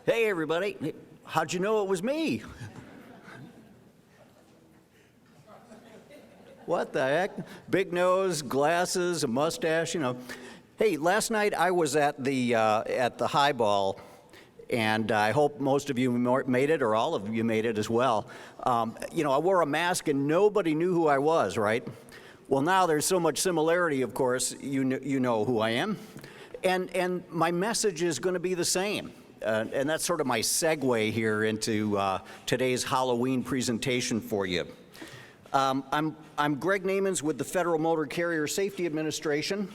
Hey, everybody. Hey, how'd you know it was me? What the heck? Big nose, glasses, a mustache, Hey, last night I was at the highball, and I hope most of you made it, or all of you made it as well. I wore a mask and nobody knew who I was, right? Well, now there's so much similarity, of course, you know who I am. And my message is going to be the same. And that's sort of my segue here into today's Halloween presentation for you. I'm Greg Nahmens with the Federal Motor Carrier Safety Administration.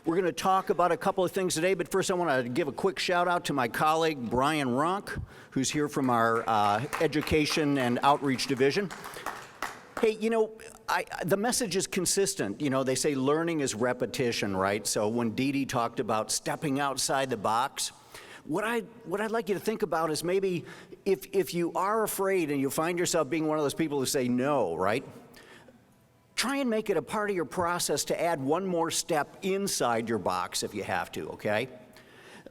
We're going to talk about a couple of things today, but first I want to give a quick shout out to my colleague, Brian Ronk, who's here from our Education and Outreach Division. Hey, the message is consistent. They say learning is repetition, right? So when Dee Dee talked about stepping outside the box, what I'd like you to think about is maybe if you are afraid and you find yourself being one of those people who say no, right? Try and make it a part of your process to add one more step inside your box if you have to, okay?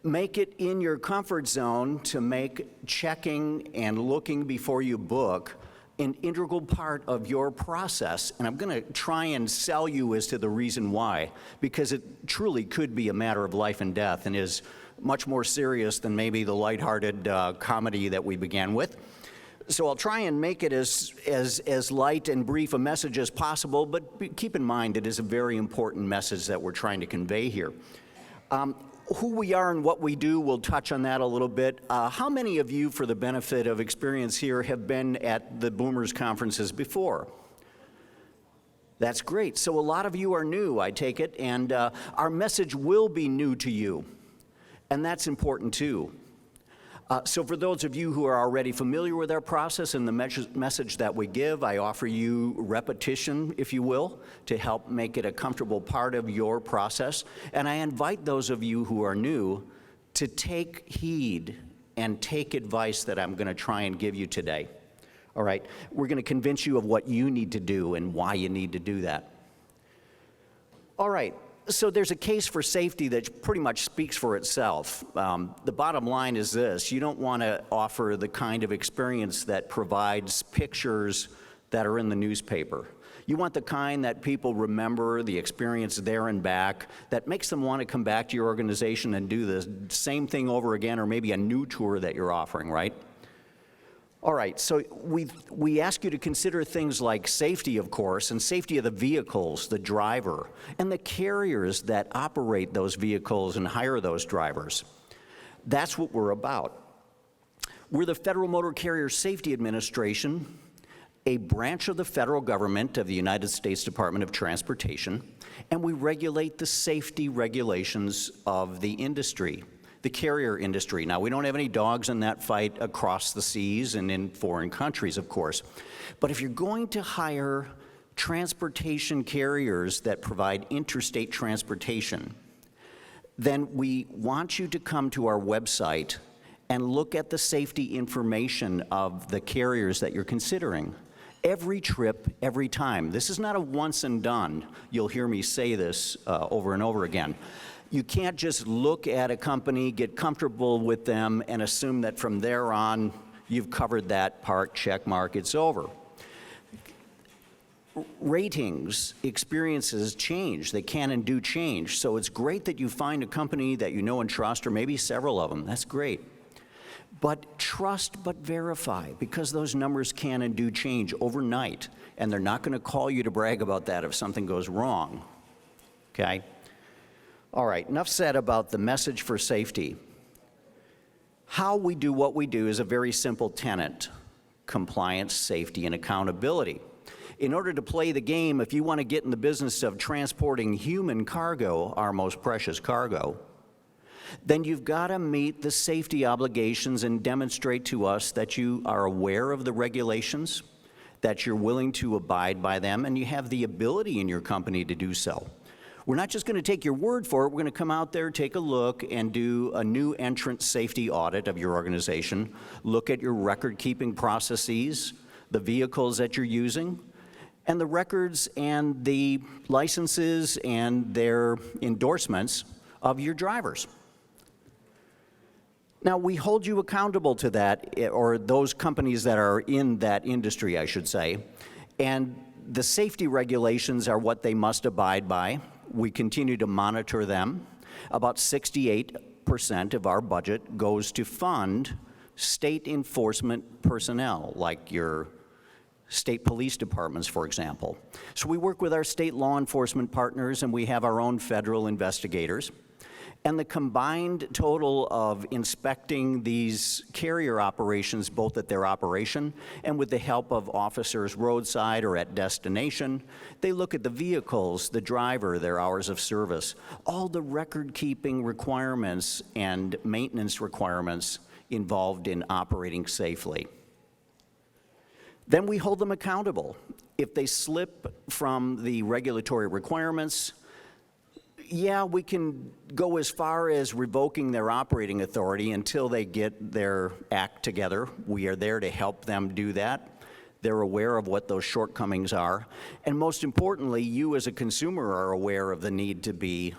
Make it in your comfort zone to make checking and looking before you book an integral part of your process. And I'm going to try and sell you as to the reason why, because it truly could be a matter of life and death and is much more serious than maybe the lighthearted comedy that we began with. So I'll try and make it as light and brief a message as possible, but keep in mind it is a very important message that we're trying to convey here. Who we are and what we do, we'll touch on that a little bit. How many of you, for the benefit of experience here, have been at the Boomers conferences before? That's great. So a lot of you are new, I take it, and our message will be new to you. And that's important too. So for those of you who are already familiar with our process and the message that we give, I offer you repetition, if you will, to help make it a comfortable part of your process. And I invite those of you who are new to take heed and take advice that I'm going to try and give you today. All right? We're going to convince you of what you need to do and why you need to do that. All right. So there's a case for safety that pretty much speaks for itself. The bottom line is this: you don't want to offer the kind of experience that provides pictures that are in the newspaper. You want the kind that people remember, the experience there and back, that makes them want to come back to your organization and do the same thing over again, or maybe a new tour that you're offering, right? All right, so we ask you to consider things like safety, of course, and safety of the vehicles, the driver, and the carriers that operate those vehicles and hire those drivers. That's what we're about. We're the Federal Motor Carrier Safety Administration, a branch of the federal government of the United States Department of Transportation, and we regulate the safety regulations of the industry. The carrier industry. Now, we don't have any dogs in that fight across the seas and in foreign countries, of course. But if you're going to hire transportation carriers that provide interstate transportation, then we want you to come to our website and look at the safety information of the carriers that you're considering. Every trip, every time. This is not a once and done. You'll hear me say this over and over again. You can't just look at a company, get comfortable with them, and assume that from there on you've covered that part, check mark, it's over. Ratings, experiences change. They can and do change. So it's great that you find a company that you know and trust, or maybe several of them. That's great. But trust but verify, because those numbers can and do change overnight, and they're not going to call you to brag about that if something goes wrong. Okay? All right, enough said about the message for safety. How we do what we do is a very simple tenet: compliance, safety, and accountability. In order to play the game, if you want to get in the business of transporting human cargo, our most precious cargo, then you've got to meet the safety obligations and demonstrate to us that you are aware of the regulations, that you're willing to abide by them, and you have the ability in your company to do so. We're not just going to take your word for it. We're going to come out there, take a look, and do a new entrant safety audit of your organization, look at your record-keeping processes, the vehicles that you're using, and the records and the licenses and their endorsements of your drivers. Now, we hold you accountable to that, or those companies that are in that industry, I should say, and the safety regulations are what they must abide by. We continue to monitor them. About 68% of our budget goes to fund state enforcement personnel, like your state police departments, for example. So we work with our state law enforcement partners, and we have our own federal investigators. And the combined total of inspecting these carrier operations, both at their operation and with the help of officers roadside or at destination, they look at the vehicles, the driver, their hours of service, all the record-keeping requirements and maintenance requirements involved in operating safely. Then we hold them accountable. If they slip from the regulatory requirements, yeah, we can go as far as revoking their operating authority until they get their act together. We are there to help them do that. They're aware of what those shortcomings are. And most importantly, you as a consumer are aware of the need to be,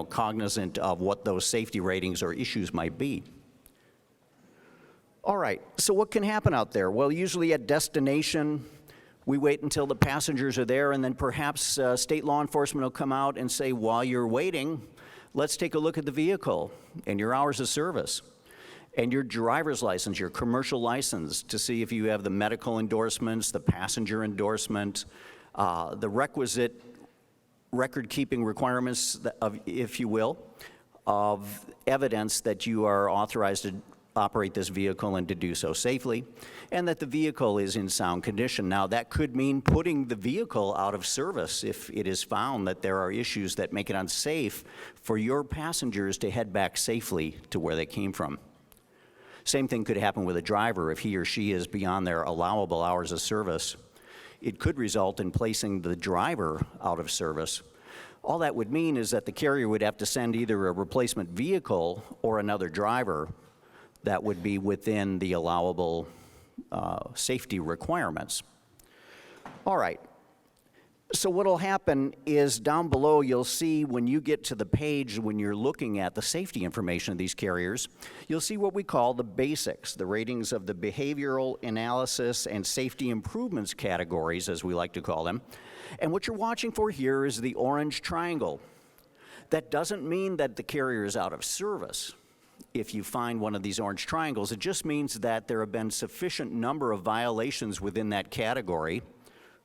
cognizant of what those safety ratings or issues might be. All right, so what can happen out there? Well, usually at destination, we wait until the passengers are there, and then perhaps state law enforcement will come out and say, while you're waiting, let's take a look at the vehicle and your hours of service and your driver's license, your commercial license, to see if you have the medical endorsements, the passenger endorsement, the requisite record-keeping requirements, if you will, of evidence that you are authorized to operate this vehicle and to do so safely, and that the vehicle is in sound condition. Now, that could mean putting the vehicle out of service if it is found that there are issues that make it unsafe for your passengers to head back safely to where they came from. Same thing could happen with a driver. If he or she is beyond their allowable hours of service, it could result in placing the driver out of service. All that would mean is that the carrier would have to send either a replacement vehicle or another driver that would be within the allowable safety requirements. All right, so what'll happen is down below you'll see when you get to the page when you're looking at the safety information of these carriers, you'll see what we call the basics, the ratings of the behavioral analysis and safety improvements categories, as we like to call them. And what you're watching for here is the orange triangle. That doesn't mean that the carrier is out of service. If you find one of these orange triangles, it just means that there have been sufficient number of violations within that category.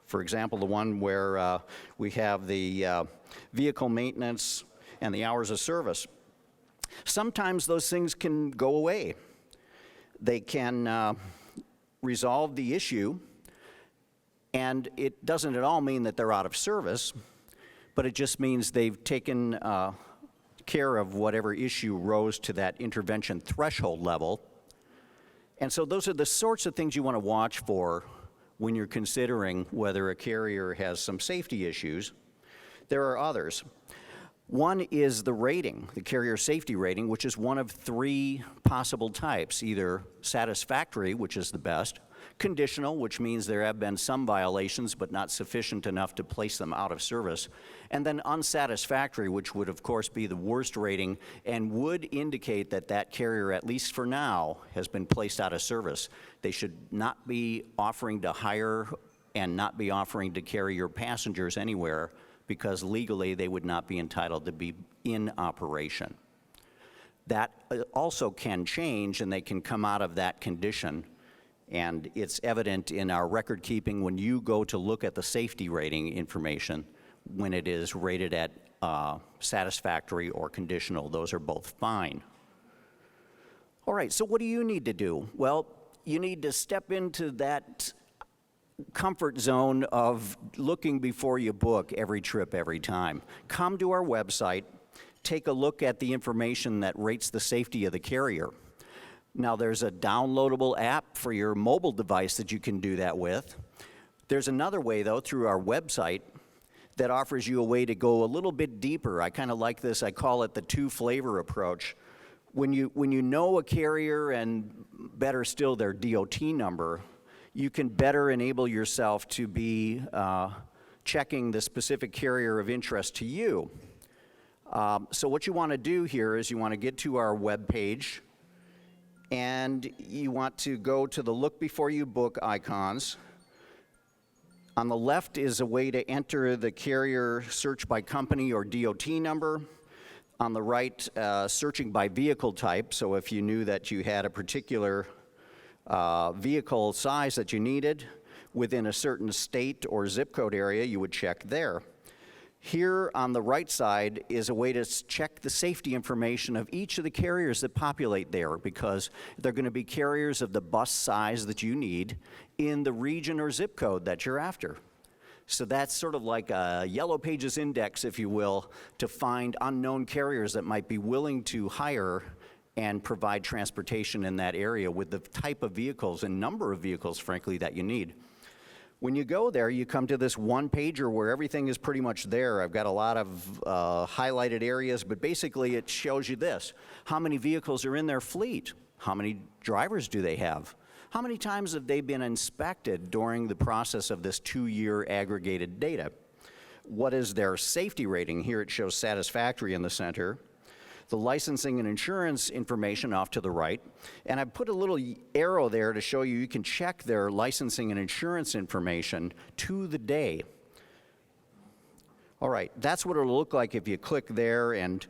For example, the one where we have the vehicle maintenance and the hours of service. Sometimes those things can go away. They can resolve the issue, and it doesn't at all mean that they're out of service, but it just means they've taken care of whatever issue rose to that intervention threshold level. And so those are the sorts of things you want to watch for when you're considering whether a carrier has some safety issues. There are others. One is the rating, the carrier safety rating, which is one of three possible types, either satisfactory, which is the best, conditional, which means there have been some violations but not sufficient enough to place them out of service, and then unsatisfactory, which would of course be the worst rating and would indicate that that carrier, at least for now, has been placed out of service. They should not be offering to hire and not be offering to carry your passengers anywhere, because legally they would not be entitled to be in operation. That also can change, and they can come out of that condition. And it's evident in our record keeping when you go to look at the safety rating information, when it is rated at satisfactory or conditional. Those are both fine. All right, so what do you need to do? Well, you need to step into that comfort zone of looking before you book every trip, every time. Come to our website, take a look at the information that rates the safety of the carrier. Now, there's a downloadable app for your mobile device that you can do that with. There's another way, though, through our website that offers you a way to go a little bit deeper. I kind of like this. I call it the two-flavor approach. When you know a carrier, and better still their DOT number, you can better enable yourself to be checking the specific carrier of interest to you. So what you want to do here is you want to get to our web page, and you want to go to the Look Before You Book icons. On the left is a way to enter the carrier search by company or DOT number. On the right, searching by vehicle type. So if you knew that you had a particular vehicle size that you needed within a certain state or zip code area, you would check there. Here on the right side is a way to check the safety information of each of the carriers that populate there, because they're going to be carriers of the bus size that you need in the region or zip code that you're after. So that's sort of like a Yellow Pages index, if you will, to find unknown carriers that might be willing to hire and provide transportation in that area with the type of vehicles and number of vehicles, frankly, that you need. When you go there, you come to this one-pager where everything is pretty much there. I've got a lot of highlighted areas, but basically it shows you this. How many vehicles are in their fleet? How many drivers do they have? How many times have they been inspected during the process of this 2-year aggregated data? What is their safety rating? Here it shows satisfactory in the center. The licensing and insurance information off to the right. And I put a little arrow there to show you can check their licensing and insurance information to the day. All right, that's what it'll look like if you click there, and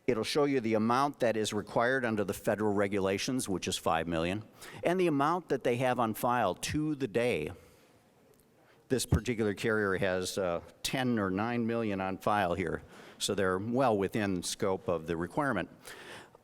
it'll show you the amount that is required under the federal regulations, which is $5 million, and the amount that they have on file to the day. This particular carrier has 10 or 9 million on file here, so they're well within scope of the requirement.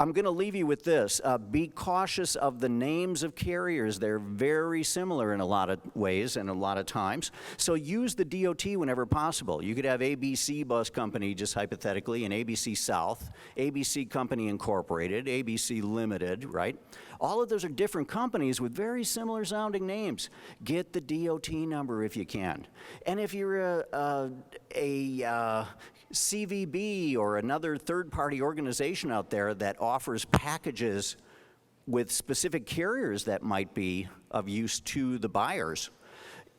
I'm going to leave you with this. Be cautious of the names of carriers. They're very similar in a lot of ways and a lot of times. So use the DOT whenever possible. You could have ABC Bus Company, just hypothetically, and ABC South, ABC Company Incorporated, ABC Limited, right? All of those are different companies with very similar sounding names. Get the DOT number if you can. And if you're a CVB or another third-party organization out there that offers packages with specific carriers that might be of use to the buyers,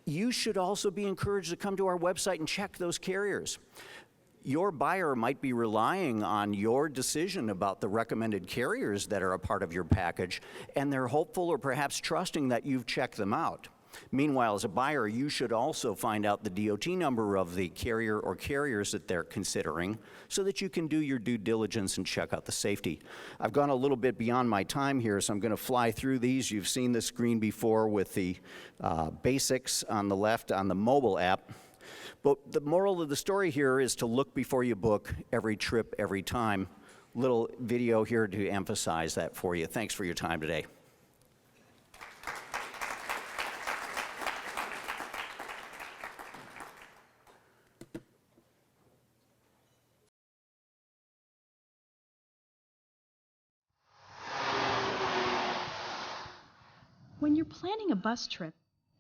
you should also be encouraged to come to our website and check those carriers. Your buyer might be relying on your decision about the recommended carriers that are a part of your package, and they're hopeful or perhaps trusting that you've checked them out. Meanwhile, as a buyer, you should also find out the DOT number of the carrier or carriers that they're considering so that you can do your due diligence and check out the safety. I've gone a little bit beyond my time here, so I'm going to fly through these. You've seen this screen before with the basics on the left on the mobile app. But the moral of the story here is to look before you book every trip, every time. Little video here to emphasize that for you. Thanks for your time today. When you're planning a bus trip,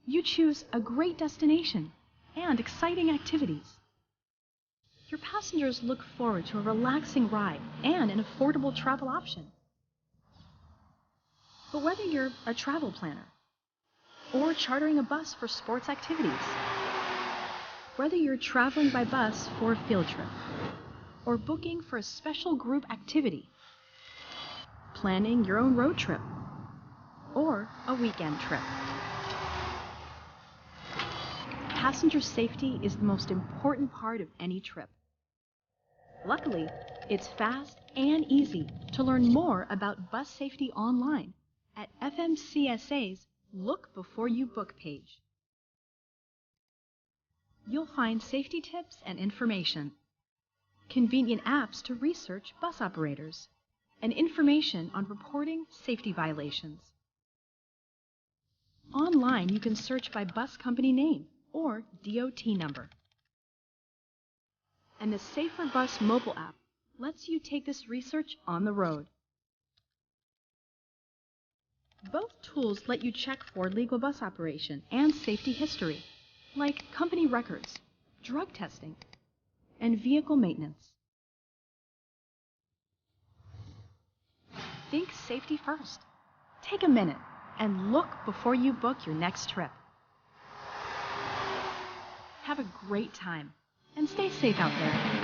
you choose a great destination and exciting activities. Your passengers look forward to a relaxing ride and an affordable travel option. But whether you're a travel planner or chartering a bus for sports activities, whether you're traveling by bus for a field trip or booking for a special group activity, planning your own road trip, or a weekend trip, passenger safety is the most important part of any trip. Luckily, it's fast and easy to learn more about bus safety online at FMCSA's Look Before You Book page. You'll find safety tips and information, convenient apps to research bus operators, and information on reporting safety violations. Online, you can search by bus company name or DOT number. And the Safer Bus mobile app lets you take this research on the road. Both tools let you check for legal bus operation and safety history, like company records, drug testing, and vehicle maintenance. Think safety first. Take a minute and look before you book your next trip. Have a great time and stay safe out there.